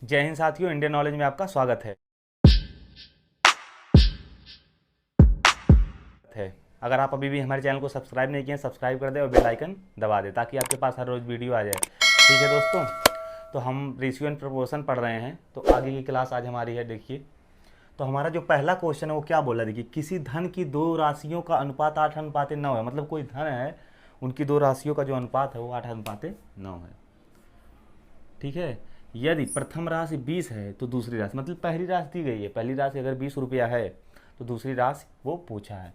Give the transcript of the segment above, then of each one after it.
जय हिंद साथियों, Indian knowledge में आपका स्वागत है। अगर आप अभी भी हमारे चैनल को सब्सक्राइब नहीं किए हैं, सब्सक्राइब कर दें और बेल आइकन दबा दें ताकि आपके पास हर रोज़ वीडियो आ जाए। ठीक है दोस्तों, तो हम रेशियो एंड प्रोपोर्शन पढ़ रहे हैं। तो आगे की क्लास आज हमारी है। देखिए, तो हमारा जो पहला क्वेश्चन है वो क्या बोला, देखिए, किसी धन की दो राशियों का अनुपात 8:9 है। मतलब कोई धन है, उनकी दो राशियों का जो अनुपात है वो 8:9 है। ठीक है, यदि प्रथम राशि 20 है तो दूसरी राशि, मतलब पहली राशि दी गई है, पहली राशि अगर 20 रुपया है तो दूसरी राशि वो पूछा है।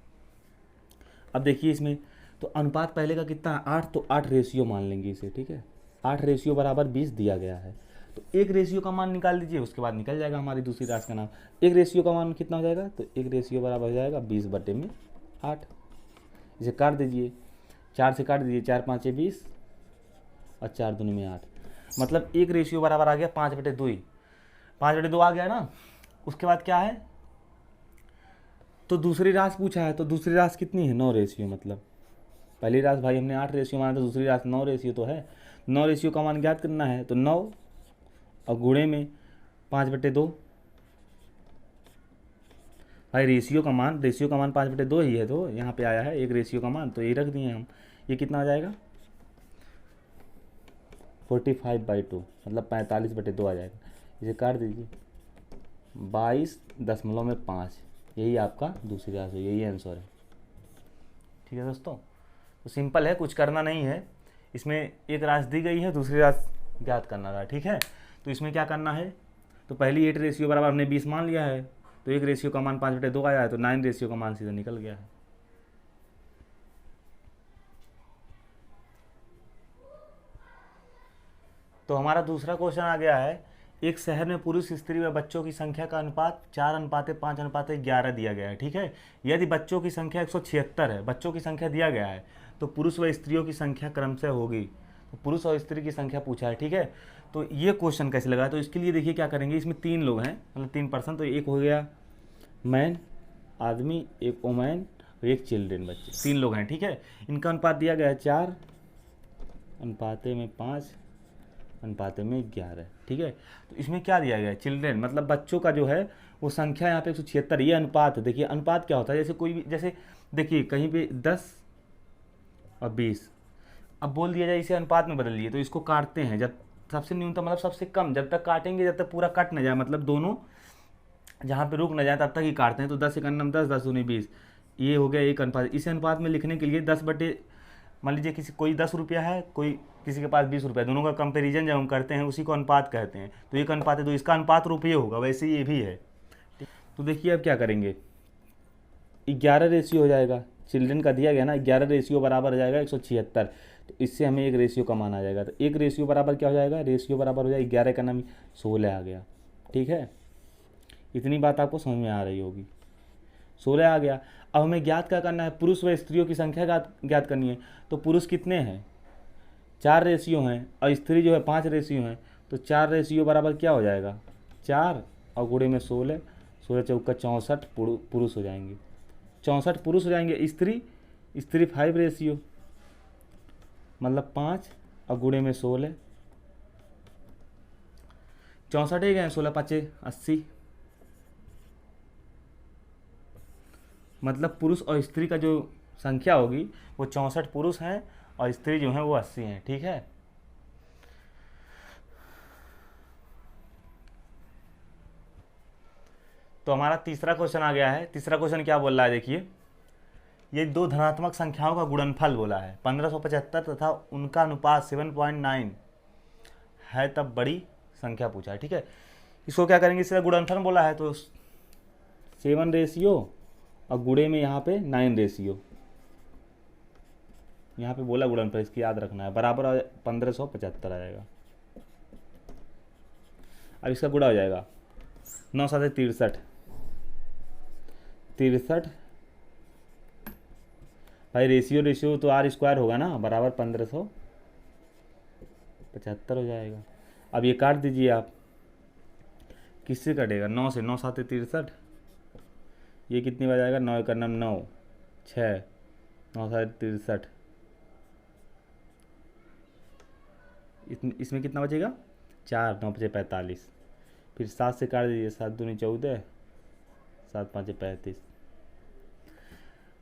अब देखिए इसमें तो अनुपात पहले का कितना है, 8, तो 8 रेशियो मान लेंगे इसे। ठीक है, 8 रेशियो बराबर 20 दिया गया है, तो एक रेशियो का मान निकाल दीजिए, उसके बाद निकल जाएगा हमारी दूसरी राशि का नाम। एक रेशियो का मान कितना हो जाएगा, तो एक रेशियो बराबर हो जाएगा 20/8। इसे काट दीजिए, 4 से काट दीजिए, 4 5 20 और 4 दूनी में 8। मतलब एक रेशियो बराबर आ गया 5/2। 5/2 आ गया ना। उसके बाद क्या है, तो दूसरी राशि पूछा है, तो दूसरी राशि कितनी है, 9 रेशियो। मतलब पहली राशि भाई हमने 8 रेशियो माना, तो दूसरी राशि 9 रेशियो तो है। 9 रेशियो का मान ज्ञात करना है, तो 9 और गुणे में 5/2। भाई रेशियो का मान 5/2 ही है, तो यहाँ पे आया है एक रेशियो का मान, तो ये रख दिए हम। ये कितना आ जाएगा, 45/2, मतलब 45/2 आ जाएगा। इसे काट दीजिए, 22.5, यही आपका दूसरी राशि, यही आंसर है। ठीक है दोस्तों, तो सिंपल है, कुछ करना नहीं है। इसमें एक राशि दी गई है, दूसरी राशि ज्ञात करना था। ठीक है, तो इसमें क्या करना है, तो पहली 8 रेशियो बराबर हमने 20 मान लिया है, तो एक रेशियो का मान 5/2 आया है, तो 9 रेशियो का मान सीधा निकल गया है। तो हमारा दूसरा क्वेश्चन आ गया है, एक शहर में पुरुष, स्त्री व बच्चों की संख्या का अनुपात 4:5:11 दिया गया है। ठीक है, यदि बच्चों की संख्या 176 है, बच्चों की संख्या दिया गया है, तो पुरुष व स्त्रियों की संख्या क्रमशः होगी। तो पुरुष और स्त्री की संख्या पूछा है। ठीक है, तो ये क्वेश्चन कैसे लगा, तो इसके लिए देखिए क्या करेंगे, इसमें 3 लोग हैं, मतलब 3 पर्सन, तो एक हो गया मैन, आदमी, एक वोमैन और एक चिल्ड्रेन, बच्चे, 3 लोग हैं। ठीक है, इनका अनुपात दिया गया है 4:5 अनुपात में 11। ठीक है, तो इसमें क्या दिया गया है, चिल्ड्रेन, मतलब बच्चों का जो है वो संख्या यहाँ पे 176। ये अनुपात है। देखिए अनुपात क्या होता है, जैसे कोई भी, जैसे देखिए कहीं पे 10 और 20, अब बोल दिया जाए इसे अनुपात में बदल दिए, तो इसको काटते हैं जब सबसे न्यूनतम, मतलब सबसे कम, जब तक काटेंगे जब तक पूरा कट न जाए, मतलब दोनों जहाँ पे रुक न जाए तब तक ही काटते हैं। तो 10 एक अन्नम 10, 10 दूनी 20, ये हो गया एक अनुपात। इस अनुपात में लिखने के लिए 10 बटे, मान लीजिए किसी कोई 10 रुपया है, कोई किसी के पास 20 रुपया, दोनों का कंपेरिजन जब हम करते हैं उसी को अनुपात कहते हैं। तो एक अनुपात है, तो इसका अनुपात रुपये होगा, वैसे ये भी है। तो देखिए अब क्या करेंगे, 11 रेशियो हो जाएगा, चिल्ड्रन का दिया गया ना, 11 रेशियो बराबर हो जाएगा 176। तो इससे हमें एक रेशियो का मान आ जाएगा, तो एक रेशियो बराबर क्या हो जाएगा, रेशियो बराबर हो जाएगा 11 का नाम 16 आ गया। ठीक है, इतनी बात आपको समझ में आ रही होगी, 16 आ गया। अब हमें ज्ञात क्या करना है, पुरुष व स्त्रियों की संख्या ज्ञात करनी है। तो पुरुष कितने हैं, 4 रेशियो हैं, और स्त्री जो है 5 रेशियो हैं। तो 4 रेशियो बराबर क्या हो जाएगा, 4 और गुणे में 16, 16 चौका 64 पुरुष हो जाएंगे, 64 पुरुष हो जाएंगे। स्त्री 5 रेशियो, मतलब 5 और गुणे में 16, 64 ही गए, 16 5 80, मतलब पुरुष और स्त्री का जो संख्या होगी वो 64 पुरुष हैं और स्त्री जो हैं वो 80 हैं। ठीक है, तो हमारा तीसरा क्वेश्चन आ गया है। तीसरा क्वेश्चन क्या बोल रहा है, देखिए, ये दो धनात्मक संख्याओं का गुणनफल बोला है 1575 तथा उनका अनुपात 7.9 है, तब बड़ी संख्या पूछा है। ठीक है, इसको क्या करेंगे, इसका गुणनफल बोला है, तो 7 रेशियो और गुणे में यहाँ पे 9 रेशियो, यहाँ पे बोला गुणनफल, इसकी याद रखना है, बराबर 1575 आ जाएगा। अब इसका गुणा हो जाएगा, 9 7 63, 63, भाई रेशियो तो आर स्क्वायर होगा ना, बराबर 1575 हो जाएगा। अब ये काट दीजिए आप, किससे कटेगा, 9 से, 9 7 63, ये कितनी बार जाएगा, 9 का नाम 9, 6, 9 7 63, इसमें कितना बचेगा, 4 9 5 45, फिर 7 से काट दीजिए, 7 दूनी 14, 7 5 35,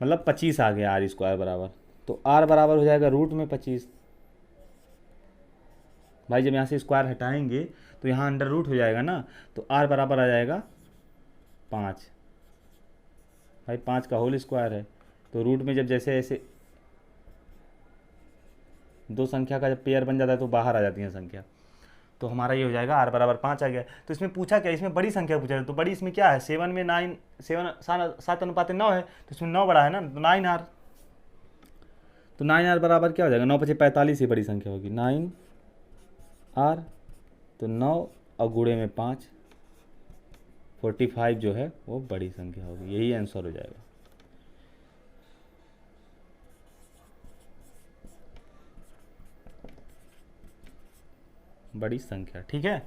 मतलब 25 आ गया आर स्क्वायर बराबर। तो आर बराबर हो जाएगा रूट में 25। भाई जब यहाँ से स्क्वायर हटाएंगे तो यहाँ अंडर रूट हो जाएगा ना, तो आर बराबर आ जाएगा 5। भाई 5 का होल स्क्वायर है, तो रूट में जब जैसे ऐसे दो संख्या का जब पेयर बन जाता है तो बाहर आ जाती है संख्या। तो हमारा ये हो जाएगा आर बराबर 5 आ गया। तो इसमें पूछा क्या, इसमें बड़ी संख्या पूछा है, तो बड़ी इसमें क्या है, 7 में 9, 7:9 है, तो इसमें 9 बड़ा है ना, तो 9 आर। तो 9 आर बराबर क्या हो जाएगा, 9 5 45 ही बड़ी संख्या होगी, 9 आर। तो 9 और गुणे में 5, 45 जो है वो बड़ी संख्या होगी। यही आंसर हो जाएगा। बड़ी संख्या, ठीक है।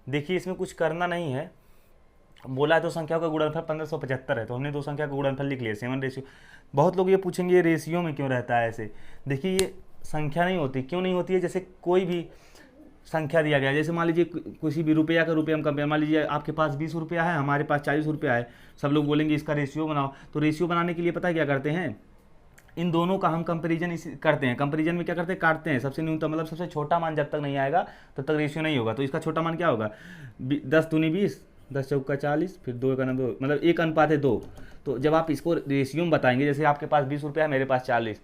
देखिए इसमें कुछ करना नहीं है, बोला है तो संख्या का गुणनफल 1575 है, तो हमने दो संख्या का गुणनफल लिख लिया 7 रेशियो। बहुत लोग ये पूछेंगे ये रेशियो में क्यों रहता है ऐसे। देखिए ये संख्या नहीं होती, क्यों नहीं होती है, जैसे कोई भी संख्या दिया गया, जैसे मान लीजिए किसी भी रुपया का रुपये हम कंपेयर, मान लीजिए आपके पास 20 रुपया है, हमारे पास 40 रुपया है, सब लोग बोलेंगे इसका रेशियो बनाओ। तो रेशियो बनाने के लिए पता है क्या करते हैं, इन दोनों का हम कंपैरिजन इसी करते हैं। कंपैरिजन में क्या करते हैं, काटते हैं, सबसे न्यूनतम मतलब सबसे छोटा मान जब तक नहीं आएगा तब तक रेशियो नहीं होगा। तो इसका छोटा मान क्या होगा, 10 दूनी 20, 10 चौका 40, फिर 2 का 2, मतलब 1:2। तो जब आप इसको रेशियो में बताएंगे, जैसे आपके पास 20 रुपया है, मेरे पास 40,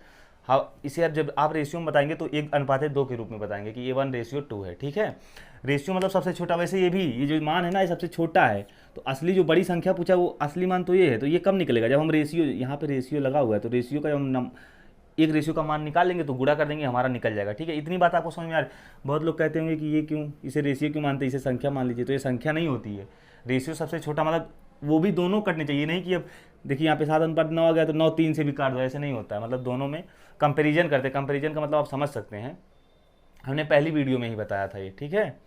हाँ, इसे जब आप रेशियो में बताएंगे तो 1:2 के रूप में बताएंगे कि ये 1:2 है, ठीक है। रेशियो मतलब सबसे छोटा। वैसे ये भी, ये जो मान है ना, ये सबसे छोटा है। तो असली जो बड़ी संख्या पूछा वो असली मान तो ये है, तो ये कब निकलेगा, जब हम रेशियो, यहाँ पे रेशियो लगा हुआ है, तो रेशियो का जब हम एक रेशियो का मान निकाल लेंगे तो गुणा कर देंगे, हमारा निकल जाएगा, ठीक है। इतनी बात आपको समझ में आ रही। बहुत लोग कहते होंगे कि ये क्यों, इसे रेशियो क्यों मानते हैं, इसे संख्या मान लीजिए। तो ये संख्या नहीं होती है, रेशियो सबसे छोटा, मतलब वो भी दोनों कटने चाहिए, नहीं कि अब देखिए यहाँ पे 7:9 आ गया तो 9 3 से भी काट दो, ऐसे नहीं होता है। मतलब दोनों में कंपैरिजन करते हैं। कंपैरिजन का मतलब आप समझ सकते हैं, हमने पहली वीडियो में ही बताया था ये, ठीक है।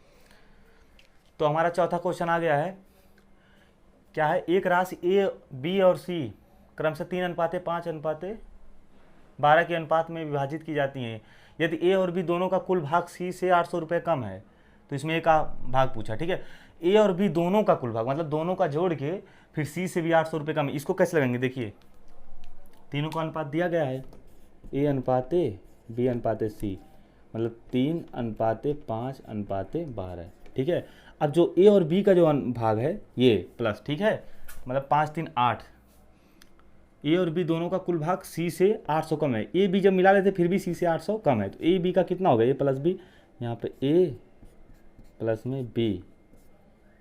तो हमारा चौथा क्वेश्चन आ गया है, क्या है, एक राशि ए, बी और सी क्रमशः 3:5:12 के अनुपात में विभाजित की जाती हैं। यदि ए और बी दोनों का कुल भाग सी से 800 रुपये कम है, तो इसमें ए का भाग पूछा, ठीक है। ए और बी दोनों का कुल भाग, मतलब दोनों का जोड़ के फिर सी से भी 800 रुपये कम है। इसको कैसे लगाएंगे, देखिए तीनों का अनुपात दिया गया है, A:A, B:C, मतलब 3:5:12, ठीक है। अब जो ए और बी का जो भाग है ये प्लस, ठीक है, मतलब 5 3 8। ए और बी दोनों का कुल भाग सी से 800 कम है। ए बी जब मिला लेते फिर भी सी से 800 कम है, तो ए बी का कितना होगा, ए प्लस बी, यहाँ पे ए प्लस में बी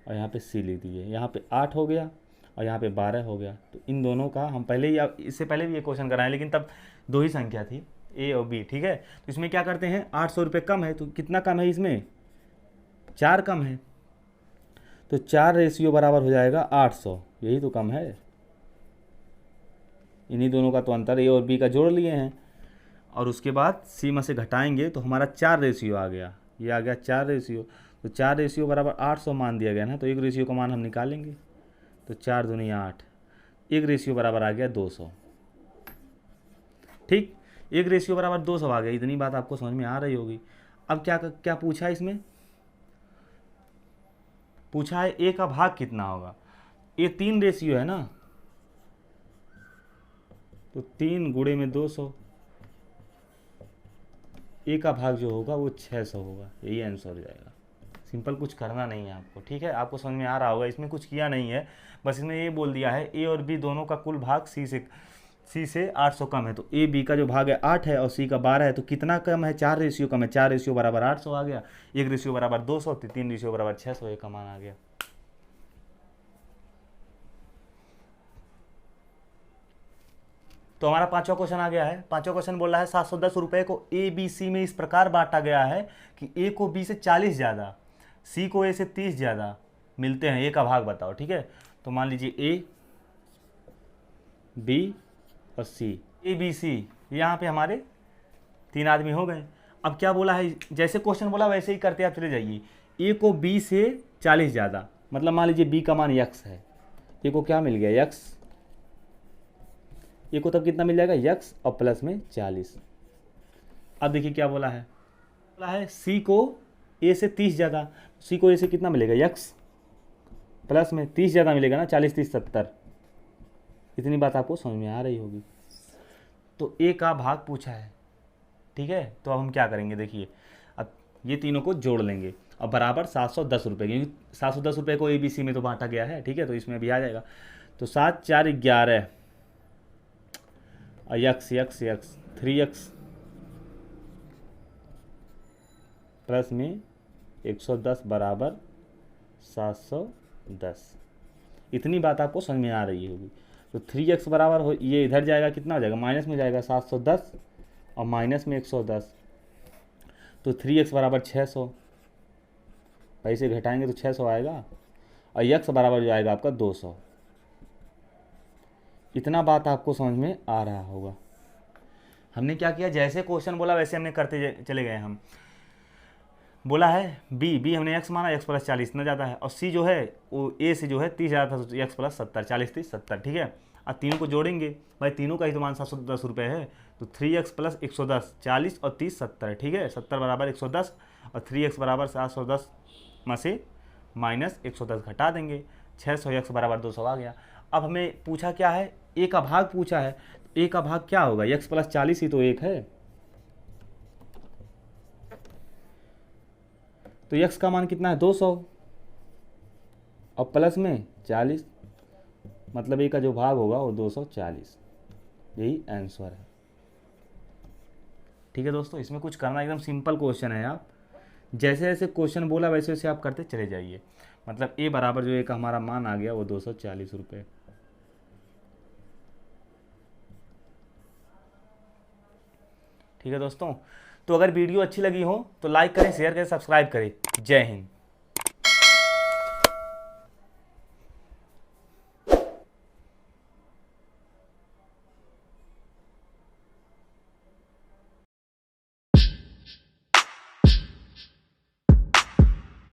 और यहाँ पे सी लिख दीजिए। यहाँ पे 8 हो गया और यहाँ पे 12 हो गया। तो इन दोनों का हम पहले ही, इससे पहले भी ये क्वेश्चन कराएं, लेकिन तब दो ही संख्या थी, ए और बी, ठीक है। तो इसमें क्या करते हैं, 800 रुपये कम है, तो कितना कम है इसमें, 4 कम है, तो 4 रेशियो बराबर हो जाएगा 800, यही तो कम है। इन्हीं दोनों का तो अंतर, ए और बी का जोड़ लिए हैं, और उसके बाद सी में से घटाएंगे तो हमारा 4 रेशियो आ गया, ये आ गया 4 रेशियो। तो 4 रेशियो बराबर 800 मान दिया गया ना, तो एक रेशियो का मान हम निकालेंगे, तो 4 दूनी 8, एक रेशियो बराबर आ गया 200, ठीक, एक रेशियो बराबर 200 आ गया। इतनी बात आपको समझ में आ रही होगी। अब क्या क्या पूछा है इसमें, पूछा है ए का भाग कितना होगा। ये 3 रेशियो है ना, तो 3 गुणे में 200, ए का भाग जो होगा वो 600 होगा, यही आंसर हो जाएगा। सिंपल, कुछ करना नहीं है आपको, ठीक है। आपको समझ में आ रहा होगा, इसमें कुछ किया नहीं है, बस इसमें ये बोल दिया है ए और बी दोनों का कुल भाग सी से 800 कम है। तो ए बी का जो भाग है 8 है और सी का 12 है, तो कितना कम है, 4 रेशियो कम है, 4 रेशियो बराबर 800 आ गया, एक रेशियो बराबर 200, 3 रेशियो बराबर 600, एक का मान आ गया। तो हमारा पांचवा क्वेश्चन आ गया है। पांचवा क्वेश्चन बोल रहा है 710 रुपये को ए बी सी में इस प्रकार बांटा गया है कि ए को बी से 40 ज़्यादा, सी को ए से 30 ज़्यादा मिलते हैं, ए का भाग बताओ, ठीक है। तो मान लीजिए ए बी और सी, ए बी सी, यहाँ पे हमारे 3 आदमी हो गए। अब क्या बोला है, जैसे क्वेश्चन बोला वैसे ही करते आप चले जाइए। ए को बी से 40 ज़्यादा, मतलब मान लीजिए बी का मान यक्स है, ए को क्या मिल गया, यक्स, ए को तब कितना मिल जाएगा, यक्स और प्लस में 40। अब देखिए क्या बोला है सी को ए से 30 ज़्यादा, सी को ए से कितना मिलेगा, यक्स, प्लस में 30 ज़्यादा मिलेगा ना, 40 30 70। इतनी बात आपको समझ में आ रही होगी। तो ए का भाग पूछा है, ठीक है। तो अब हम क्या करेंगे, देखिए अब ये तीनों को जोड़ लेंगे और बराबर 710 रुपये, क्योंकि 710 रुपये को ABC में तो बांटा गया है, ठीक है। तो इसमें भी आ जाएगा। तो 7 4 11 और यक्स 3x प्लस में 110 बराबर 710। इतनी बात आपको समझ में आ रही होगी। तो 3x बराबर हो, ये इधर जाएगा, कितना हो जाएगा, माइनस में जाएगा 710 और माइनस में 110। तो 3x बराबर 600, पैसे घटाएंगे तो 600 आएगा और x बराबर जो आएगा आपका 200। इतना बात आपको समझ में आ रहा होगा। हमने क्या किया, जैसे क्वेश्चन बोला वैसे हमने करते चले गए। हम बोला है बी हमने x माना, x प्लस 40 इतना ज़्यादा है, और सी जो है वो ए से जो है 30 ज़्यादा था, तो x प्लस 70, 40 30 70, ठीक है। अब तीनों को जोड़ेंगे, भाई तीनों का ही तो मान 710 रुपये है। तो 3x प्लस 110, 40 और 30 70, ठीक है। 70 बराबर 110 और 3x बराबर 710 में से माइनस 110 घटा देंगे, 600x बराबर 200 आ गया। अब हमें पूछा क्या है, ए का भाग पूछा है। ए का भाग क्या होगा, x प्लस 40 ही तो एक है। तो x का मान कितना है, 200 और प्लस में 40, मतलब ए का जो भाग होगा वो 240। यही आंसर है, ठीक है दोस्तों। इसमें कुछ करना, एकदम सिंपल क्वेश्चन है। आप जैसे जैसे क्वेश्चन बोला वैसे वैसे आप करते चले जाइए। मतलब ए बराबर जो ए का हमारा मान आ गया वो 240 रुपये। ठीक है दोस्तों। तो अगर वीडियो अच्छी लगी हो तो लाइक करें, शेयर करें, सब्सक्राइब करें। जय हिंद।